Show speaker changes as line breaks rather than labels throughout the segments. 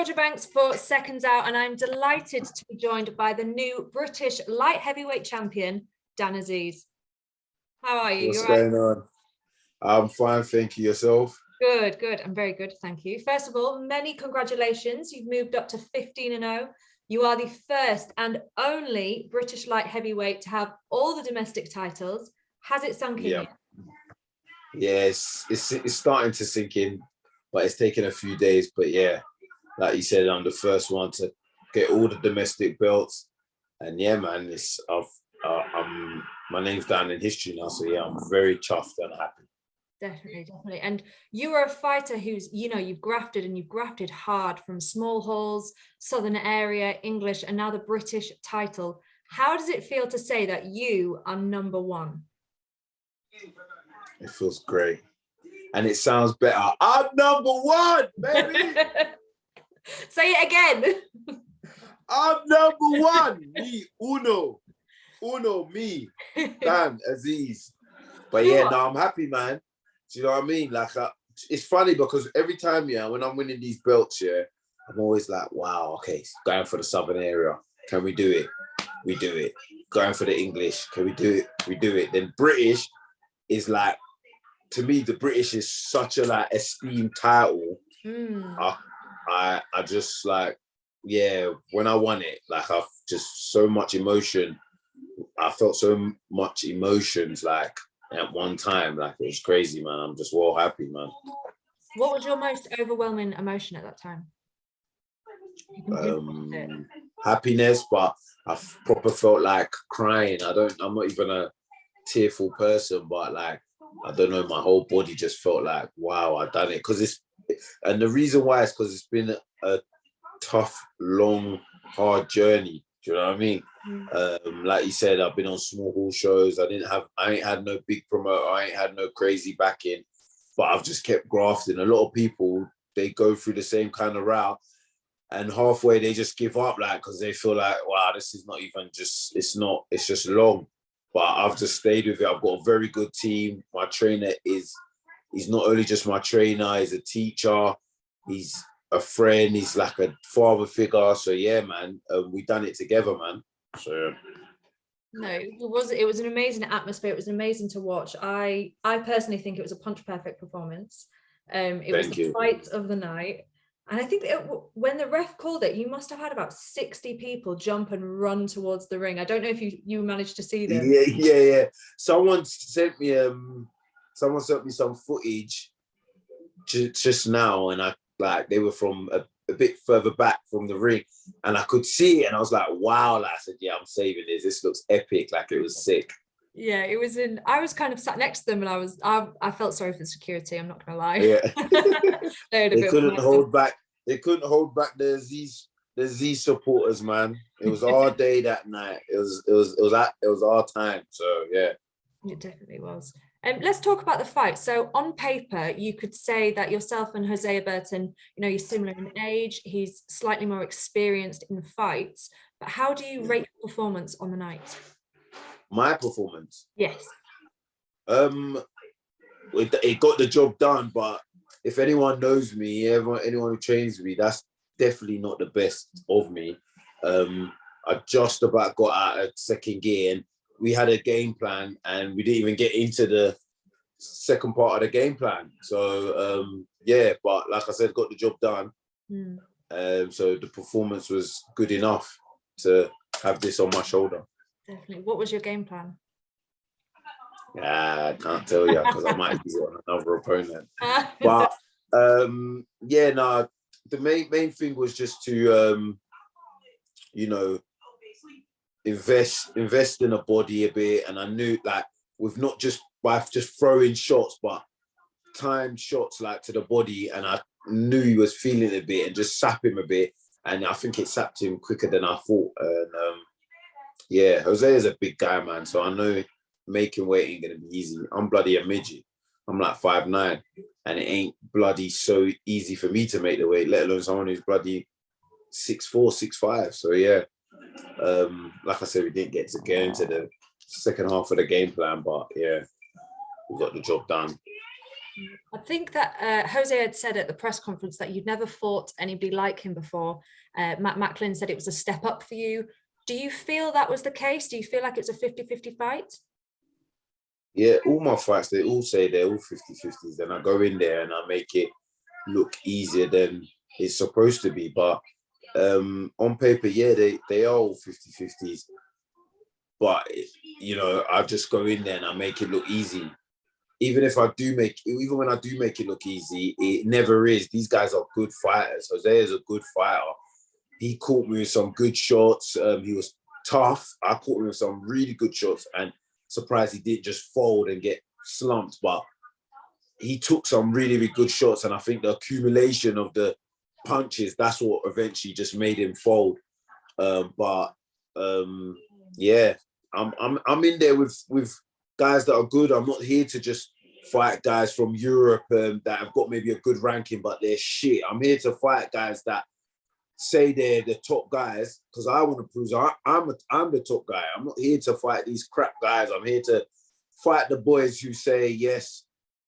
Georgia Banks for Seconds Out, and I'm delighted to be joined by the new British light heavyweight champion, Dan Azeez. How are you?
What's going on? I'm fine, thank you. Yourself?
Good, good. I'm very good, thank you. First of all, many congratulations. You've moved up to 15-0. You are the first and only British light heavyweight to have all the domestic titles. Has it sunk in yet?
Yeah, it's starting to sink in, but it's taken a few days. But yeah, like you said, I'm the first one to get all the domestic belts, and yeah, man, my name's down in history now. So yeah, I'm very chuffed and happy.
Definitely, definitely. And you are a fighter who's, you've grafted hard from small halls, Southern area, English, and now the British title. How does it feel to say that you are number one?
It feels great. And it sounds better. I'm number one, baby.
Say it again.
I'm number one. Me, uno, me, Dan Azeez. But yeah, no, I'm happy, man. Do you know what I mean? Like, it's funny because every time, when I'm winning these belts, I'm always like, wow, okay, going for the Southern area. Can we do it? We do it. Going for the English. Can we do it? We do it. Then British is like, to me, the British is such a esteemed title. I just when I won it, I've just so much emotion. I felt so much emotions at one time. It was crazy, man. I'm just well happy, man.
What was your most overwhelming emotion at that time?
Happiness, but I proper felt like crying. I'm not even a tearful person, but I don't know, my whole body just felt like, wow, I've done it. And the reason why is because it's been a tough, long, hard journey. Do you know what I mean? Like you said, I've been on small hall shows. I ain't had no big promoter. I ain't had no crazy backing, but I've just kept grafting. A lot of people, they go through the same kind of route, and halfway they just give up, because they feel like, wow, this is not even it's just long. But I've just stayed with it. I've got a very good team. My trainer he's not only just my trainer, he's a teacher, he's a friend, he's like a father figure. So yeah, man, we done it together, man. So
no, it was an amazing atmosphere. It was amazing to watch. I personally think it was a punch perfect performance. It was the fight of the night. And I think when the ref called it, you must have had about 60 people jump and run towards the ring. I don't know if you managed to see them.
Yeah. Someone sent me some footage just now, and they were from a bit further back from the ring, and I could see it, and I was like, wow. I said, yeah, I'm saving this. This looks epic. It was sick.
Yeah, it was I was kind of sat next to them, and I felt sorry for the security, I'm not gonna lie.
Yeah. They couldn't hold back the Z supporters, man. It was our day that night. It was our time. So yeah.
It definitely was. Let's talk about the fight. So on paper, you could say that yourself and Hosea Burton, you're similar in age. He's slightly more experienced in fights. But how do you rate your performance on the night?
My performance?
Yes.
It got the job done, but if anyone knows me, anyone who trains me, that's definitely not the best of me. I just about got out of second gear, and we had a game plan, and we didn't even get into the second part of the game plan. So but like I said, got the job done. So the performance was good enough to have this on my shoulder.
Definitely. What was your game plan?
I can't tell you because I might be on another opponent. But the main thing was just to invest in a body a bit, and I knew with not just by just throwing shots, but timed shots to the body, and I knew he was feeling it a bit, and just sap him a bit, and I think it sapped him quicker than I thought. And Hosea is a big guy, man, so I know making weight ain't gonna be easy. I'm bloody a midget. I'm 5'9", and it ain't bloody so easy for me to make the weight, let alone someone who's bloody 6'4", 6'5". So yeah, like I said, we didn't get to go into the second half of the game plan, but yeah, we got the job done.
I think that Jose had said at the press conference that you'd never fought anybody like him before. Matt Macklin said it was a step up for you. Do you feel that was the case? Do you feel like it's a 50-50 fight?
Yeah, all my fights, they all say they're all 50-50s. And I go in there and I make it look easier than it's supposed to be. But on paper, yeah, they are all 50-50s. But, you know, I just go in there and I make it look easy. Even when I do make it look easy, it never is. These guys are good fighters. Hosea is a good fighter. He caught me with some good shots. He was tough. I caught him with some really good shots, and surprised he didn't just fold and get slumped. But he took some really, really good shots, and I think the accumulation of the punches, that's what eventually just made him fold. Yeah, I'm in there with guys that are good. I'm not here to just fight guys from Europe that have got maybe a good ranking, but they're shit. I'm here to fight guys that say they're the top guys, because I want to prove I'm the top guy. I'm not here to fight these crap guys. I'm here to fight the boys who say, yes,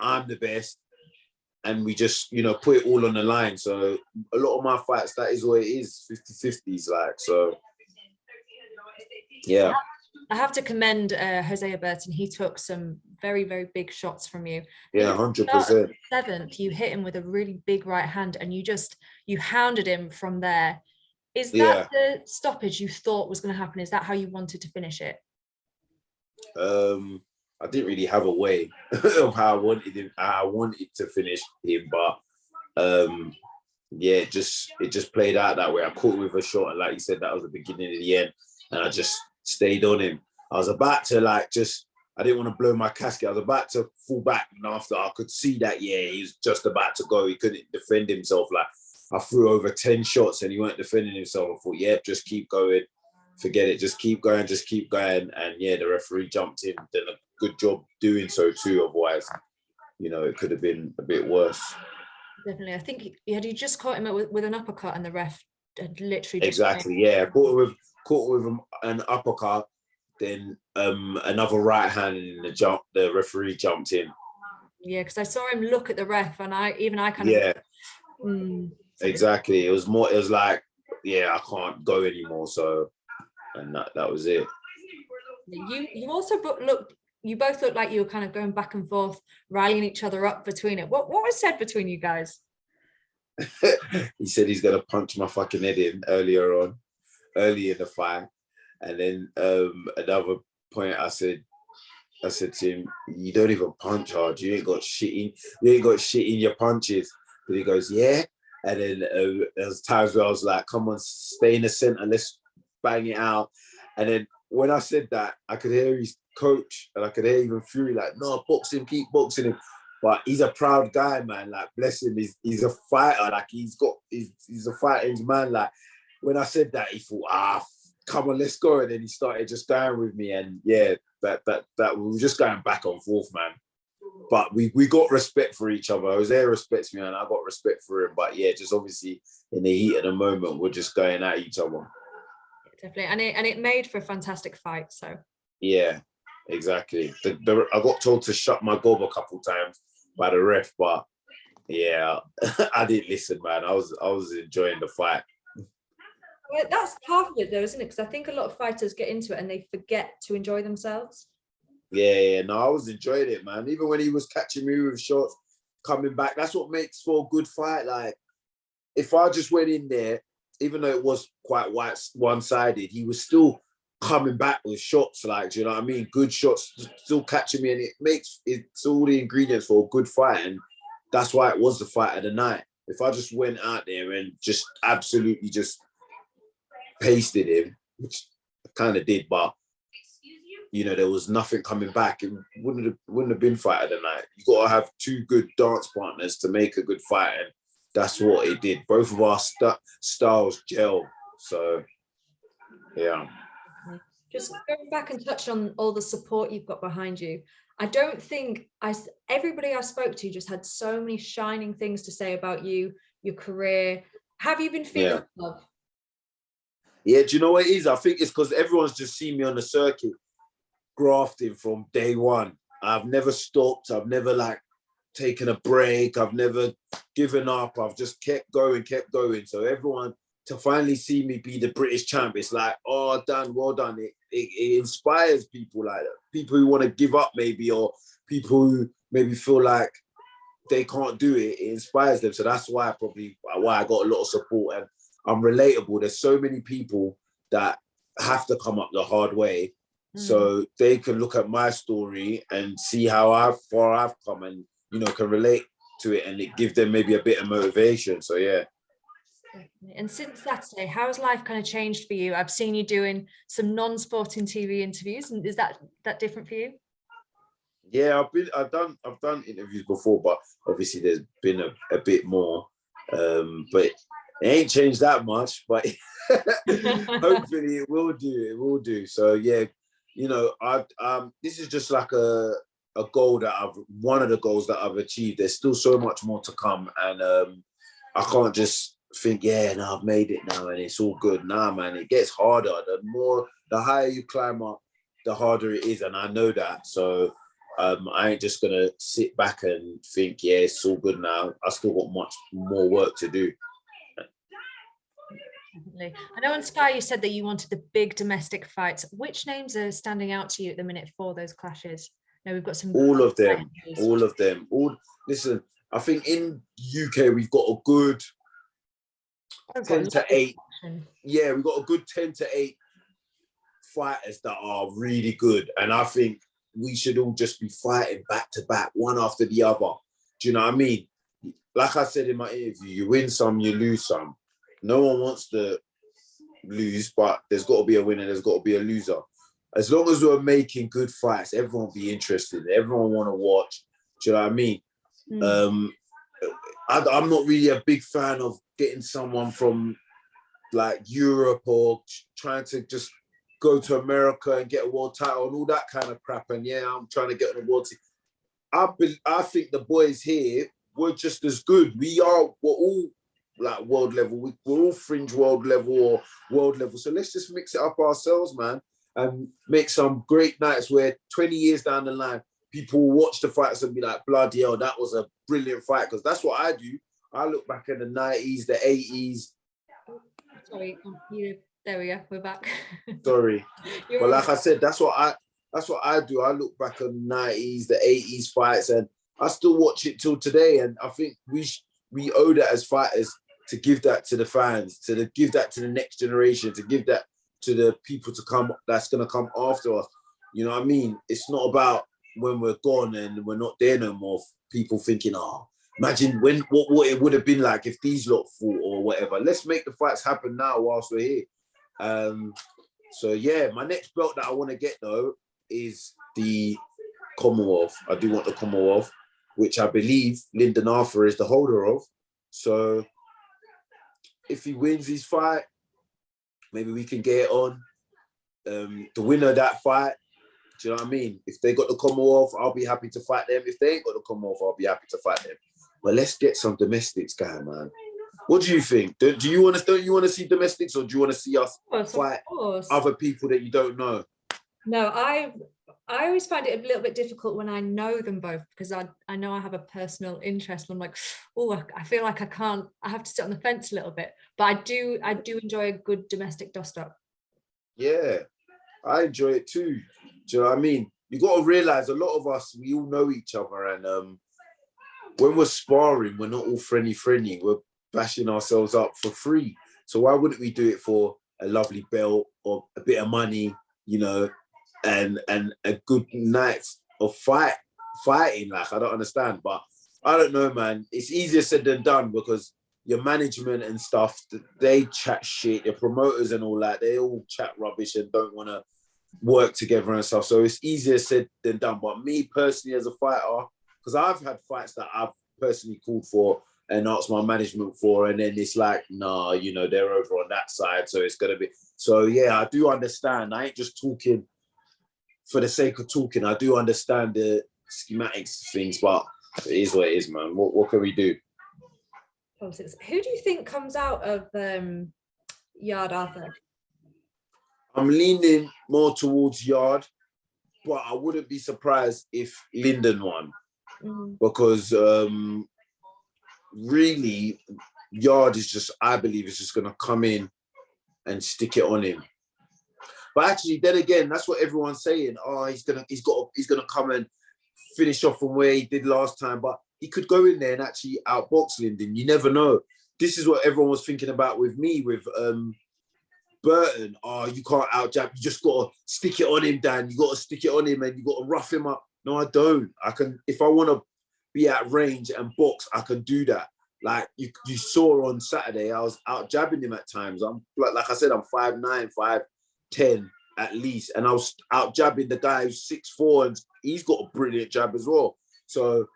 I'm the best. And we just, you know, put it all on the line. So a lot of my fights, that is what it is, 50-50s, like, so, yeah.
I have to commend Hosea Burton. He took some very, very big shots from you.
Yeah, 100%.
Seventh, you hit him with a really big right hand, and you hounded him from there. Is that the stoppage you thought was going to happen? Is that how you wanted to finish it?
I didn't really have a way of how I wanted to finish him, but yeah, it just played out that way. I caught him with a shot, and like you said, that was the beginning of the end, and I just stayed on him. I was about to I didn't want to blow my casket. I was about to fall back, and after I could see that, yeah, he was just about to go. He couldn't defend himself. Like, I threw over 10 shots and he weren't defending himself. I thought, yeah, just keep going. Forget it. Just keep going. Just keep going. And yeah, the referee jumped in, did a good job doing so too. Otherwise, you know, it could have been a bit worse.
Definitely. I think you just caught him with an uppercut, and the ref had literally just
exactly. Yeah, caught with an uppercut, then another right hand, and the referee jumped in.
Yeah, because I saw him look at the ref, and I kind
of exactly. It was like, yeah, I can't go anymore. So, and that was it.
You also you both looked like you were kind of going back and forth, rallying each other up between it. What was said between you guys?
He said he's gonna punch my fucking head in early in the fight. And then another point, I said to him, you don't even punch hard. You ain't got shit in your punches. But he goes, yeah. And then there was times where I was like, come on, stay in the center, let's bang it out. And then when I said that, I could hear his coach, and I could hear even Fury like, no, box him, keep boxing him. But he's a proud guy, man. Like, bless him, he's a fighter. Like, he's a fighting man. Like, when I said that, he thought, come on, let's go. And then he started just going with me. And yeah, that we were just going back and forth, man. But we got respect for each other. Hosea respects me, and I got respect for him. But yeah, just obviously in the heat of the moment, we're just going at each other.
Definitely, and it made for a fantastic fight. So
yeah, exactly. I got told to shut my gob a couple times by the ref, but yeah, I didn't listen, man. I was enjoying the fight.
Well, that's part of it, though, isn't it? Because I think a lot of fighters get into it and they forget to enjoy themselves.
Yeah, no, I was enjoying it, man. Even when he was catching me with shots, coming back, that's what makes for a good fight. Like, if I just went in there, even though it was quite one-sided, he was still coming back with shots, like, do you know what I mean? Good shots, still catching me, and it's all the ingredients for a good fight, and that's why it was the fight of the night. If I just went out there and just absolutely just pasted him, which I kind of did, but you know, there was nothing coming back. It wouldn't have been fight of the night. You got to have two good dance partners to make a good fight, and that's what it did. Both of our styles gel. So, yeah.
Just going back and touch on all the support you've got behind you. I don't think everybody I spoke to just had so many shining things to say about you, your career. Have you been feeling love?
Yeah, do you know what it is? I think it's because everyone's just seen me on the circuit grafting from day one. I've never stopped. I've never taken a break. I've never given up. I've just kept going. So everyone, to finally see me be the British champ, it's like, oh, Dan, well done. It inspires people, like people who want to give up maybe, or people who maybe feel like they can't do it. It inspires them. So that's why I got a lot of support, and I'm relatable. There's so many people that have to come up the hard way, so they can look at my story and see how far I've come, and can relate to it, and it give them maybe a bit of motivation. So yeah.
And since Saturday, how has life kind of changed for you? I've seen you doing some non-sporting TV interviews, and is that different for you?
Yeah, I've done interviews before, but obviously there's been a bit more, but it ain't changed that much. But hopefully it will do. So yeah, this is just like a goal that one of the goals that I've achieved. There's still so much more to come, and I can't just think, I've made it now and it's all good. Nah, man, it gets harder. The higher you climb up, the harder it is, and I know that. So I ain't just gonna sit back and think, it's all good now. I still got much more work to do.
Definitely. I know on Sky you said that you wanted the big domestic fights. Which names are standing out to you at the minute for those clashes? No, we've got some.
All of them. Listen, I think in UK we've got a good 10 to 8. Yeah, we've got a good 10 to 8 fighters that are really good, and I think we should all just be fighting back to back, one after the other. Do you know what I mean? Like I said in my interview, you win some, you lose some. No one wants to lose, but there's got to be a winner, there's got to be a loser. As long as we're making good fights, everyone will be interested. Everyone want to watch. Do you know what I mean? I'm not really a big fan of getting someone from like Europe or trying to just go to America and get a world title and all that kind of crap. And I'm trying to get on the world team. I think the boys here were just as good. We're all like world level. We're all fringe world level or world level. So let's just mix it up ourselves, man, and make some great nights where 20 years down the line, people will watch the fights and be like, bloody hell, that was a brilliant fight. Because that's what I do. I look back at the 90s, the 80s.
Sorry, there we go, we're back.
Sorry. But like I said, that's what I do. I look back at the 90s, the 80s fights, and I still watch it till today. And I think we owe that as fighters to give that to the fans, to give that to the next generation, to give that to the people to come that's going to come after us. You know what I mean? It's not about when we're gone and we're not there no more, people thinking, imagine what it would have been like if these lot fought or whatever. Let's make the fights happen now whilst we're here. So yeah, my next belt that I want to get though is the Commonwealth. I do want the Commonwealth, which I believe Lyndon Arthur is the holder of. So if he wins his fight, maybe we can get it on. The winner of that fight, do you know what I mean? If they got the Commonwealth, I'll be happy to fight them. If they ain't got the Commonwealth, I'll be happy to fight them. But let's get some domestics going, man. What do you think? Don't you want to see domestics, or do you want to see us fight other people that you don't know?
No, I always find it a little bit difficult when I know them both, because I know I have a personal interest. And I'm like, I feel like I have to sit on the fence a little bit. But I do enjoy a good domestic dust-up. Yeah,
I enjoy it too. Do you know what I mean? You got to realize a lot of us, we all know each other, and when we're sparring, we're not all friendly. We're bashing ourselves up for free. So why wouldn't we do it for a lovely belt or a bit of money, and a good night of fighting? Like, I don't understand, but I don't know, man. It's easier said than done, because your management and stuff, they chat shit. Your promoters and all that, they all chat rubbish and don't want to work together and stuff. So it's easier said than done. But me personally as a fighter, because I've had fights that I've personally called for and asked my management for, and then it's like, nah, they're over on that side, so it's going to be. So yeah, I do understand. I ain't just talking for the sake of talking. I do understand the schematics of things, but it is what it is, man. What can we do?
Who do you think comes out of Yarde Arthur?
I'm leaning more towards Yarde, but I wouldn't be surprised if Lyndon won. because really Yarde is just, I believe, is just gonna come in and stick it on him. But actually, then again, that's what everyone's saying. Oh, he's gonna come and finish off from where he did last time. But he could go in there and actually outbox Lyndon. You never know. This is what everyone was thinking about with me, with Burton. Oh, you can't outjab. You just gotta stick it on him, Dan. You gotta stick it on him, and you gotta rough him up. No, I don't. I can, if I want to be at range and box, I can do that. Like you saw on Saturday, I was out jabbing him at times. I'm like I said, I'm 5'9", 5'10" at least, and I was out jabbing the guy who's 6'4", and he's got a brilliant jab as well. So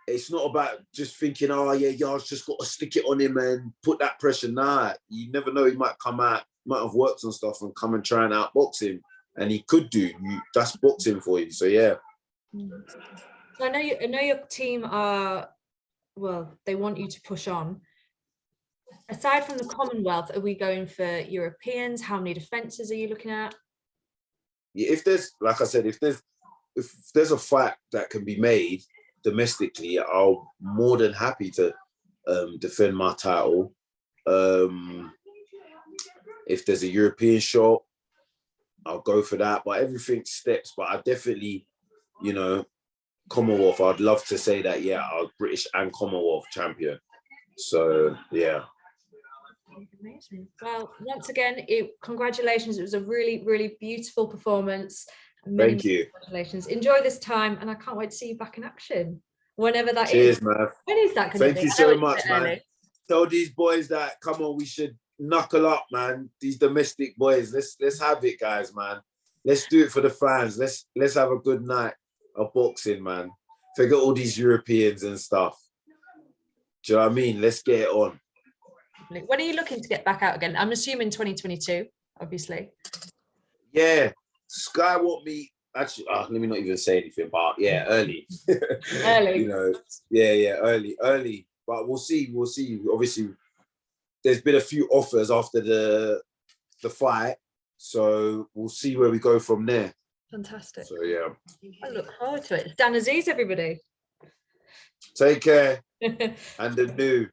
it's not about just thinking, oh yeah, Yarde's just got to stick it on him and put that pressure. Nah, you never know. He might come out, might have worked on stuff and come and try and outbox him, and he could do. That's boxing for you. So yeah.
So I know your team are, well, they want you to push on. Aside from the Commonwealth, are we going for Europeans? How many defenses are you looking at?
Yeah, if there's, like I said, if there's a fight that can be made domestically, I'm more than happy to defend my title. If there's a European shot, I'll go for that. But everything steps. But I definitely, you know, Commonwealth, I'd love to say that, yeah, I was British and Commonwealth champion. So, yeah.
Amazing. Well, once again, congratulations. It was a really, really beautiful performance.
Thank you.
Congratulations. Enjoy this time, and I can't wait to see you back in action, whenever that is.
Cheers, man.
When is that going to be?
Thank you so much, man. Tell these boys that, come on, we should knuckle up, man. These domestic boys, let's have it, guys, man. Let's do it for the fans. Let's have a good night of boxing, man. Forget all these Europeans and stuff. Do you know what I mean? Let's get it on.
When are you looking to get back out again? I'm assuming 2022, obviously.
Yeah, Sky want me. Actually, let me not even say anything. But yeah, early.
Early.
You know, yeah, early. But we'll see. Obviously, there's been a few offers after the fight, so we'll see where we go from there.
Fantastic.
So yeah,
I look forward to it. Dan Azeez, everybody.
Take care. And the new.